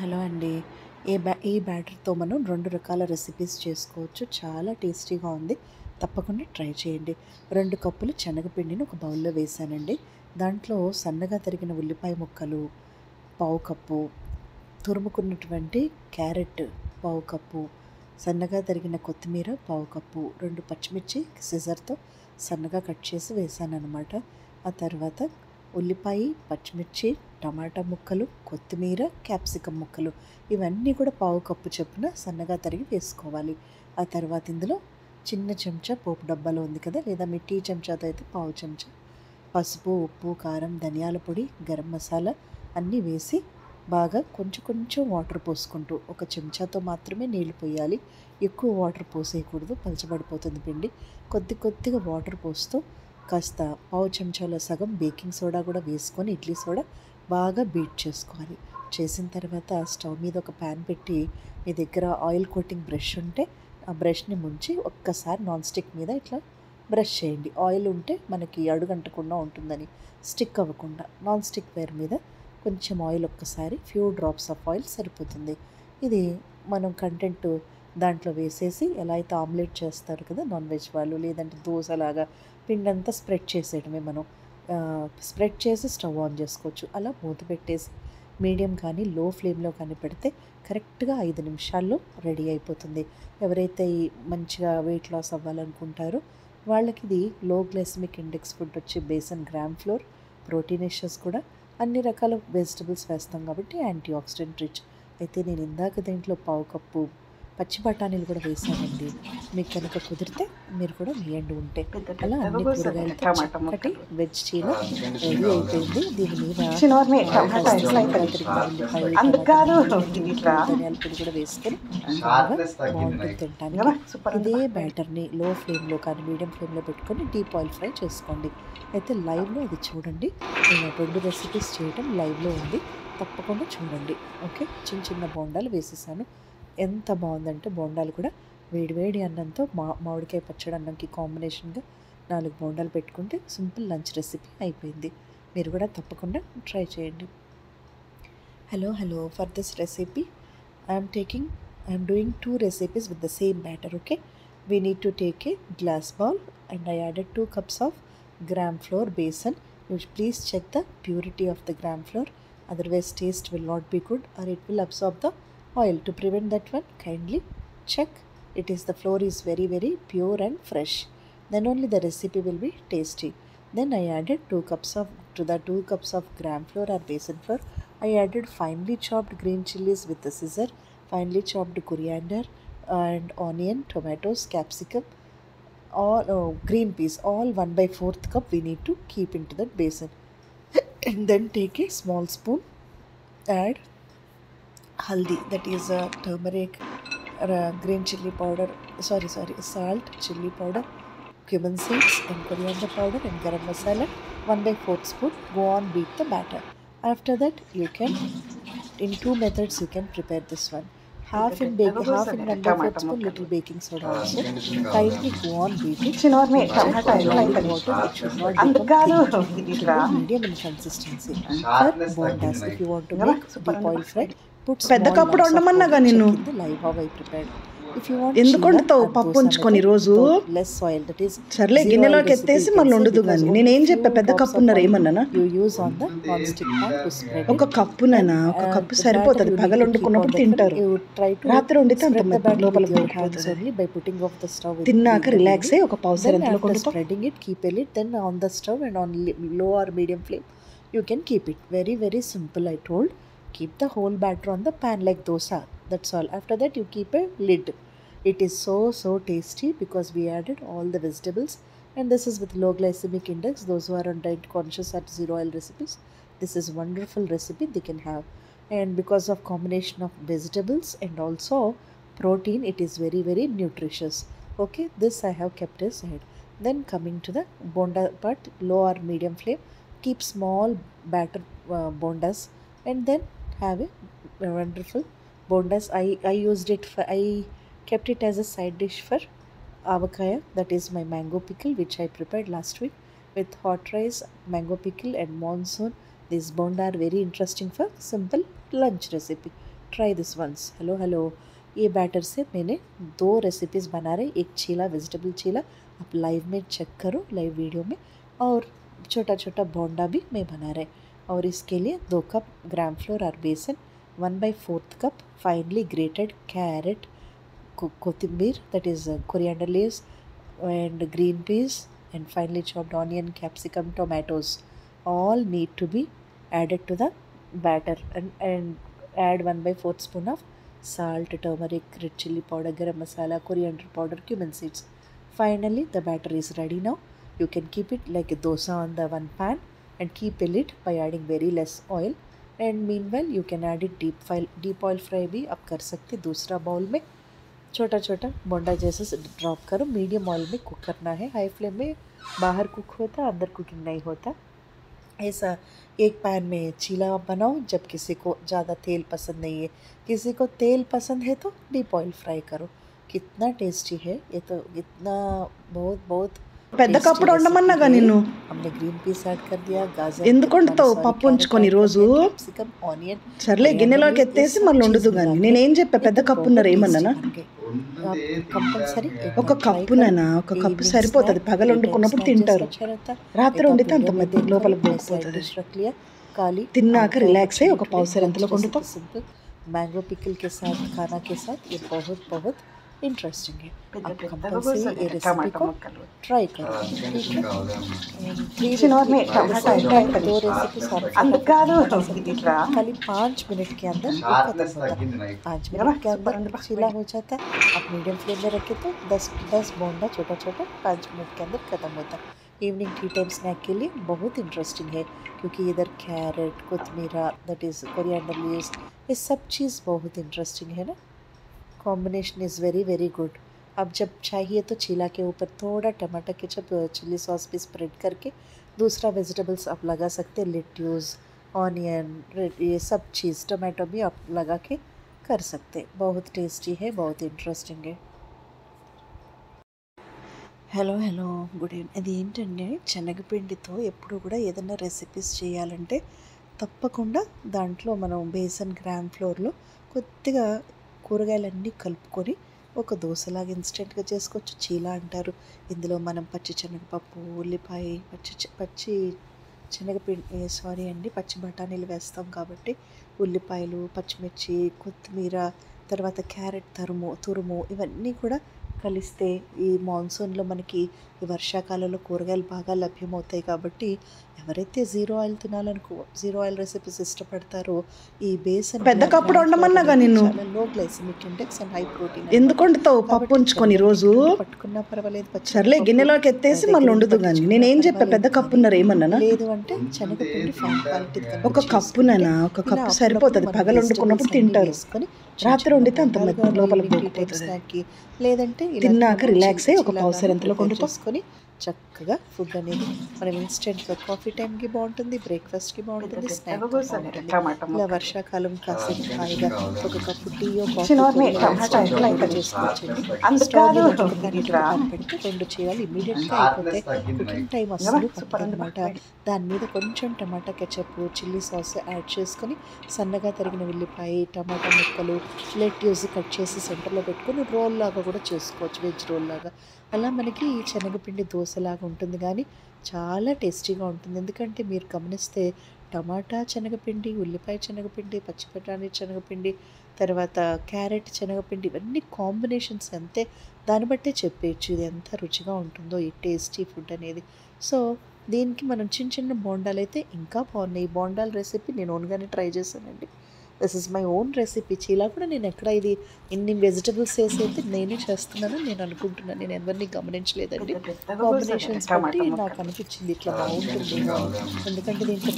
Hello అండి. ఈ బ్యాటర్‌తో మనం 2 రకాల రెసిపీస్ చేసుకోవచ్చు. చాలా టేస్టీగా ఉంది. తప్పకుండా ట్రై చేయండి. 2 కప్పులు శనగపిండిని ఒక బౌల్‌లో వేశానండి. దాంట్లో సన్నగా తరిగిన ఉల్లిపాయ ముక్కలు పావు కప్పు, తురుముకున్నటువంటి క్యారెట్ పావు కప్పు, సన్నగా తరిగిన కొత్తిమీర పావు కప్పు, 2 పచ్చిమిర్చి సిజర్‌తో సన్నగా కట్ చేసి వేశాననమాట. ఆ తర్వాత ఉల్లిపాయ, పచ్చిమిర్చి, టమాటా ముక్కలు, కొత్తిమీర, క్యాప్సికమ్ ముక్కలు ఇవన్నీ కూడా పావు కప్పు చొప్పున సన్నగా తరిగి వేసుకోవాలి. ఆ తర్వాత ఇందులో చిన్న చెంచా పోపు డబ్బాలో ఉంది కదా, లేదా మీ టీ చెంచాతో అయితే పావు చెంచా పసుపు, ఉప్పు, కారం, ధనియాల పొడి, గరం మసాలా అన్నీ వేసి బాగా కొంచెం కొంచెం వాటర్ పోసుకుంటూ ఒక చెంచాతో మాత్రమే నీళ్లు పోయాలి. ఎక్కువ వాటర్ పోసేయకూడదు, పలచబడిపోతుంది పిండి. కొద్దిగా వాటర్ పోస్తూ కాస్త పావు చెంచాలో సగం బేకింగ్ సోడా కూడా వేసుకొని ఇడ్లీ సోడా బాగా బీట్ చేసుకోవాలి. చేసిన తర్వాత స్టవ్ మీద ఒక ప్యాన్ పెట్టి మీ దగ్గర ఆయిల్ కోటింగ్ బ్రష్ ఉంటే ఆ బ్రష్ని ముంచి ఒక్కసారి నాన్ స్టిక్ మీద ఇట్లా బ్రష్ చేయండి. ఆయిల్ ఉంటే మనకి అడుగంటకుండా ఉంటుందని, స్టిక్ అవ్వకుండా. నాన్ స్టిక్ వేర్ మీద కొంచెం ఆయిల్ ఒక్కసారి ఫ్యూ డ్రాప్స్ ఆఫ్ ఆయిల్ సరిపోతుంది. ఇది మనం కంటెంట్ దాంట్లో వేసేసి ఎలా అయితే ఆమ్లెట్ చేస్తారు కదా నాన్ వెజ్ వాళ్ళు, లేదంటే దోశలాగా పిండంతా స్ప్రెడ్ చేసేయడమే. మనం స్ప్రెడ్ చేసి స్టవ్ ఆన్ చేసుకోవచ్చు. అలా మూత పెట్టేసి మీడియం కానీ లో ఫ్లేమ్లో కానీ పెడితే కరెక్ట్గా 5 నిమిషాల్లో రెడీ అయిపోతుంది. ఎవరైతే ఈ మంచిగా వెయిట్ లాస్ అవ్వాలనుకుంటారో వాళ్ళకి ఇది లో గ్లైసెమిక్ ఇండెక్స్ ఫుడ్ వచ్చి బేసన్, గ్రామ్ ఫ్లోర్, ప్రోటీనేషియస్ కూడా అన్ని రకాల వెజిటబుల్స్ వేస్తాం కాబట్టి యాంటీ ఆక్సిడెంట్ రిచ్. అయితే నేను ఇందాక దీంట్లో పావు కప్పు పచ్చి బఠానీలు కూడా వేసానండి. మీకు కనుక కుదిరితే మీరు కూడా వేయండి ఉంటే. అలా అన్ని కూరగాయలతో చక్కటి వెజ్ చీల రెడీ అయిపోయింది. దీని మీద ధనియాల పొడి కూడా వేసుకొని బాగుంటుంది తినడానికి. ఇదే బ్యాటర్ని లో ఫ్లేమ్లో కానీ మీడియం ఫ్లేమ్లో పెట్టుకొని డీప్ ఆయిల్ ఫ్రై చేసుకోండి. అయితే లైవ్లో అది చూడండి. నేను 2 రెసిపీస్ చేయడం లైవ్లో ఉంది, తప్పకుండా చూడండి. ఓకే, చిన్న చిన్న బోండాలు వేసేసాను. ఎంత బాగుందంటే బోండాలు కూడా వేడివేడి అన్నంతో మామిడికాయ పచ్చడి అన్నంకి కాంబినేషన్గా 4 బోండాలు పెట్టుకుంటే సింపుల్ లంచ్ రెసిపీ అయిపోయింది. మీరు కూడా తప్పకుండా ట్రై చేయండి. Hello for this recipe I'm doing 2 recipes with the same batter. Okay, we need to take a glass bowl and I added 2 cups of gram flour besan. You please check the purity of the gram flour, otherwise taste will not be good or it will absorb the oil. To prevent that one, kindly check the flour is very pure and fresh, then only the recipe will be tasty. Then I added 2 cups of gram flour or besan flour. I added finely chopped green chilies with a scissor, finely chopped coriander and onion, tomatoes, capsicum, all green peas, all 1/4 cup we need to keep into that basin. And then take a small spoon, add haldi, that is turmeric, green chili powder, salt, chili powder, cumin seeds and coriander powder and garam masala, 1/4 spoon. Go on, beat the batter. After that you can, in 2 methods you can prepare this one. Half in 1/4 spoon little baking soda also. Kindly go on, beat it. Water, it should not become thick. It will be medium in consistency. For bondas, if you want to make deep oil fry, put small lumps of oil. Check in the live how I prepared. If you want ఎందుకు వండుతావు పప్పు ఉంచుకొని రోజు? less oil, that is సర్లే గిన్నెలోకి ఎత్తేసి మళ్ళీ వండుదు. కానీ నేనేం చెప్పా, పెద్ద కప్పు ఉన్నారు ఏమన్నానా? you use on the non-stick pan to spread ఒక కప్పునైనా, ఒక కప్పు సరిపోతుంది. పగలు వండుకున్నప్పుడు తింటారు, రాత్రి వండితే అంత లోపల only by putting off the stove. తిన్నాక రిలాక్స్ అయ్యి ఒక పావు then సరి after spreading it, keep a lid, then on the stove and on low or medium flame you can keep it. Very simple. I told, keep the whole batter on the pan like dosa, that's all. After that you keep a lid. It is so tasty because we added all the vegetables, and this is with low glycemic index. Those who are on diet conscious at zero oil recipes, this is wonderful recipe they can have. And because of combination of vegetables and also protein, it is very nutritious. Okay, this I have kept aside. Then coming to the bonda part, low or medium flame, keep small batter bondas, and then have a wonderful bondas. I used it for, I kept it as a side dish for avakaya, that is my mango pickle which I prepared last week with hot rice, mango pickle and monsoon. This bonda are very interesting for simple lunch recipe. Try this once. Hello hello, ये batter से मैंने 2 recipes बना रहे, एक चीला vegetable चीला, आप live में check करो, live video में, और छोटा छोटा बोंडा भी मैं बना रहे। और इसके लिए 2 कप ग्राम फ्लोर और बेसन, 1/4 कप फाइनली ग्रेटेड कैरेट, कोथिंबीर that is coriander leaves and green peas, and finely chopped onion, capsicum, tomatoes all need to be added to the batter, and add 1/4 spoon of salt, turmeric, red chili powder, garam masala, coriander powder, cumin seeds. Finally the batter is ready. Now you can keep it like a dosa on the one pan and keep a lid by adding very less oil, and meanwhile you can add it deep oil fry भी आप कर सकते। दूसरा bowl में छोटा छोटा बोंडा जैसे drop करो, मीडियम ऑयल में कुक करना है, हाई फ्लेम में बाहर कुक होता, अंदर कुकिंग नहीं होता। ऐसा एक पैन में चीला बनाओ। जब किसी को ज़्यादा तेल पसंद नहीं है, किसी को तेल पसंद है तो डीप ऑयल फ्राई करो। कितना टेस्टी है ये, तो इतना बहुत बहुत పెద్ద కప్పుడు ఉండమన్నాగా నిన్ను. हमने ग्रीन पीस ऐड कर दिया, गाजर ఎందుకు వండుతావు పప్పు ఉంచుకొని రోజు? कैप्सिकम, ऑनियन, సర్లే గిన్నెలోకి ఎత్తేసి మళ్ళీ వండుదు కానీ నేనేం చెప్పా, పెద్ద కప్పు ఉన్నారు ఏమన్నానా? कंपल्सरी ఒక కప్పునేనా? ఒక కప్పు సరిపోతుంది, పగలు వండుకున్నప్పుడు తింటారు, రాత్రి వండితే అంత మధ్య లోపలికి పోతుంది. తిన్నాక రిలాక్స్ అయ్యి ఒక పావుసేరు ఎంతలో వండుతాం. सिंपल मैंगो पिकल के साथ, खाना के साथ ये बहुत बहुत इंटरेस्टिंग है। आप कंपल्सरी ये रेसिपी को ट्राई करो, ठीक है? दो रेसिपी खाली 5 मिनट के अंदर खत्म होता है। 5 मिनट के अंदर चीला हो जाता है। आप मीडियम फ्लेम में रखें तो 10 बोंडा छोटा छोटा 5 मिनट के अंदर ख़त्म होता है। इवनिंग टी टाइम स्नैक के लिए बहुत इंटरेस्टिंग है, क्योंकि इधर कैरेट, कोथिमीरा, दैट इज़ कोरिएंडर लीव्स, ये सब चीज़ बहुत इंटरेस्टिंग है ना। Combination is very very good. अब जब चाहिए तो चीला के ऊपर थोड़ा टमाटर केचप, चिली सॉस भी स्प्रेड करके दूसरा वेजिटेबल्स आप लगा सकते हैं, लेट्यूस, ऑनियन, ये सब चीज़, टमाटो भी आप लगा के कर सकते। बहुत टेस्टी है, बहुत इंटरेस्टिंग है। Hello hello, good evening. అది ఏంటంటే శనగపిండితో ఎప్పుడు కూడా ఏదైనా రెసిపీస్ చేయాలంటే తప్పకుండా దాంట్లో మనం బేసన్, గ్రామ్ ఫ్లోర్లో కొద్దిగా కూరగాయలన్నీ కలుపుకొని ఒక దోశలాగా ఇన్స్టెంట్గా చేసుకోవచ్చు. చీలా అంటారు. ఇందులో మనం పచ్చి శనగపప్పు, ఉల్లిపాయ, పచ్చి పచ్చి బఠానీలు వేస్తాం కాబట్టి ఉల్లిపాయలు, పచ్చిమిర్చి, కొత్తిమీర, తర్వాత క్యారెట్ తురుము ఇవన్నీ కూడా కలిస్తే ఈ మాన్సూన్లో మనకి ఈ వర్షాకాలంలో కూరగాయలు బాగా లభ్యమవుతాయి కాబట్టి ఎవరైతే జీరో ఆయిల్ రెసిపీస్ ఇష్టపడతారో ఈ బేసన్ పెద్ద కప్పుడు ఉండమన్నాగా నిన్ను. Low glycemic index and high protein. ఎందుకు వండుతావు పప్పు ఉంచుకొని రోజు? పట్టుకున్నా పర్వాలేదు, సర్లే గిన్నెలోకి ఎత్తేసి మళ్ళీ వండుదు కానీ నేనేం చెప్పా, పెద్ద కప్పు ఉన్నారు ఏమన్నానా? లేదు అంటే శనగపిండి ఫైన్ క్వాలిటీ ఒక కప్పునేనా? ఒక కప్పు సరిపోతుంది, పగలు వండుకున్నప్పుడు తింటారు, రాత్రి వండితే అంత మధ్య లోపలికి పోతుంది. లేదంటే తిన్నాక రిలాక్స్ అయ్యి ఒక పావుసేరు ఎంతలో వండుకొని చక్కగా ఫుడ్ అనేది మనం ఇన్స్టెంట్గా కాఫీ టైంకి బాగుంటుంది, బ్రేక్ఫాస్ట్కి బాగుంటుంది, స్నాక్ బాగుంటుంది. ఇలా వర్షాకాలం కాసేపు హాయిగా ఒక కప్పు టీయో కాఫీ చేసుకోవచ్చండి. పెడితే 2 చేయాలి, ఇమీడియట్గా అయిపోతే కుకింగ్ టైం అసలు అనమాట. దాని మీద కొంచెం టమాటా కెచప్, చిల్లీ సాస్ యాడ్ చేసుకొని సన్నగా తరిగిన ఉల్లిపాయ, టమాటా ముక్కలు, లెట్యూస్ కట్ చేసి సెంటర్లో పెట్టుకొని రోల్ లాగా కూడా చేసుకోవచ్చు, వెజ్ రోల్ లాగా. అలా మనకి శనగపిండి దోశలాగా ఉంటుంది, కానీ చాలా టేస్టీగా ఉంటుంది. ఎందుకంటే మీరు గమనిస్తే టమాటా శనగపిండి, ఉల్లిపాయ శనగపిండి, పచ్చి బఠానీ శనగపిండి, తర్వాత క్యారెట్ శనగపిండి, ఇవన్నీ కాంబినేషన్స్ అంతే. దాన్ని బట్టే చెప్పేయచ్చు ఇది ఎంత రుచిగా ఉంటుందో ఈ టేస్టీ ఫుడ్ అనేది. సో దీనికి మనం చిన్న చిన్న బోండాలు అయితే ఇంకా బాగున్నాయి. ఈ బోండాల రెసిపీ నేను ఓన్గానే ట్రై చేశానండి. This is my own recipe. Cheela కూడా నేను ఎక్కడ ఇది ఇన్ని వెజిటబుల్స్ వేసి అయితే నేనే చేస్తున్నాను నేను అనుకుంటున్నాను. నేను ఎవరిని గమనించలేదండి. కాంబినేషన్స్ బట్టి నాకు అనిపించింది ఇట్లా బాగుంటుంది. ఎందుకంటే దీంట్లో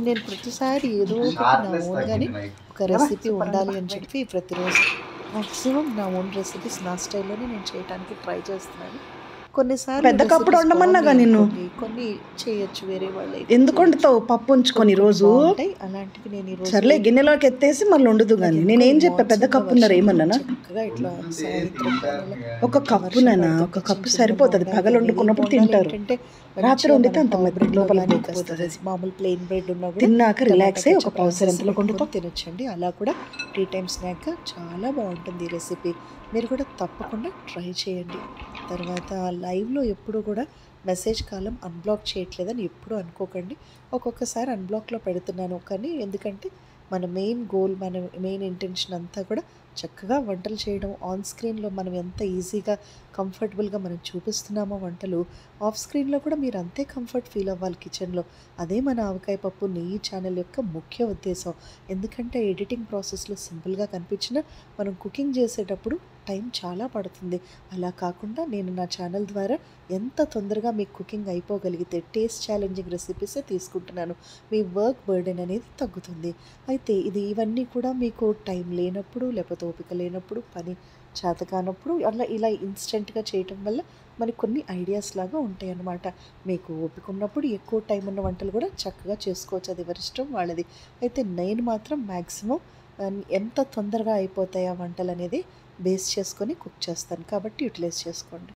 నేను ప్రతిసారి ఏదో ఒకటి నా ఓన్గానే ఒక రెసిపీ ఉండాలి అని చెప్పి ప్రతిరోజు మ్యాక్సిమం నా ఓన్ రెసిపీస్ నా స్టైల్లోనే నేను చేయడానికి ట్రై చేస్తున్నాను. కొన్నిసార్లు పెద్ద కప్పుడు ఉండమన్నాగా నిన్ను. కొన్ని చేయొచ్చు వేరే వాళ్ళు. ఎందుకు వండుతావు పప్పు ఉంచుకొని రోజు? అలాంటివి నేను సర్లే గిన్నెలోకి ఎత్తేసి మళ్ళీ వండుదు కానీ నేనేం చెప్పా, పెద్ద కప్పు ఉన్నారు ఏమన్నానా? ఇట్లా సాయంత్రం ఒక కప్పునేనా? ఒక కప్పు సరిపోతుంది, పగలు వండుకున్నప్పుడు తింటారు, రాత్రి వండితే అంత లోపల మామూలు ప్లెయిన్ బ్రెడ్ ఉన్నా కూడా తిన్నాక రిలాక్స్ అయ్యి ఒక పావుసేరు ఎంతలో కొండుతాం తినొచ్చండి. అలా కూడా టీ టైం స్నాక్ చాలా బాగుంటుంది ఈ రెసిపీ. మీరు కూడా తప్పకుండా ట్రై చేయండి. తర్వాత లైవ్లో ఎప్పుడు కూడా మెసేజ్ కాలం అన్బ్లాక్ చేయట్లేదని ఎప్పుడు అనుకోకండి. ఒక్కొక్కసారి అన్బ్లాక్లో పెడుతున్నాను, కానీ ఎందుకంటే మన మెయిన్ గోల్, మన మెయిన్ ఇంటెన్షన్ అంతా కూడా చక్కగా వంటలు చేయడం. ఆన్ స్క్రీన్లో మనం ఎంత ఈజీగా కంఫర్టబుల్గా మనం చూపిస్తున్నామో వంటలు, ఆఫ్ స్క్రీన్లో కూడా మీరు అంతే కంఫర్ట్ ఫీల్ అవ్వాలి కిచెన్లో. అదే మన ఆవకాయ పప్పు నెయ్యి ఛానల్ యొక్క ముఖ్య ఉద్దేశం. ఎందుకంటే ఎడిటింగ్ ప్రాసెస్లో సింపుల్గా కనిపించిన మనం కుకింగ్ చేసేటప్పుడు టైం చాలా పడుతుంది. అలా కాకుండా నేను నా ఛానల్ ద్వారా ఎంత తొందరగా మీకు కుకింగ్ అయిపోగలిగితే టేస్ట్ ఛాలెంజింగ్ రెసిపీసే తీసుకుంటున్నాను. మీ వర్క్ బర్డెన్ అనేది తగ్గుతుంది. అయితే ఇవన్నీ కూడా మీకు టైం లేనప్పుడు, లేకపోతే ఓపిక లేనప్పుడు, పని చేత కానప్పుడు ఇలా ఇన్స్టెంట్గా చేయటం వల్ల మనకి కొన్ని ఐడియాస్ లాగా ఉంటాయి అన్నమాట. మీకు ఓపిక ఉన్నప్పుడు ఎక్కువ టైం ఉన్న వంటలు కూడా చక్కగా చేసుకోవచ్చు. అది ఎవరిష్టం వాళ్ళది. అయితే నేను మాత్రం మ్యాక్సిమం ఎంత తొందరగా అయిపోతాయి ఆ వంటలు అనేది బేస్ చేసుకొని కుక్ చేస్తాను. కాబట్టి యూటిలైజ్ చేసుకోండి.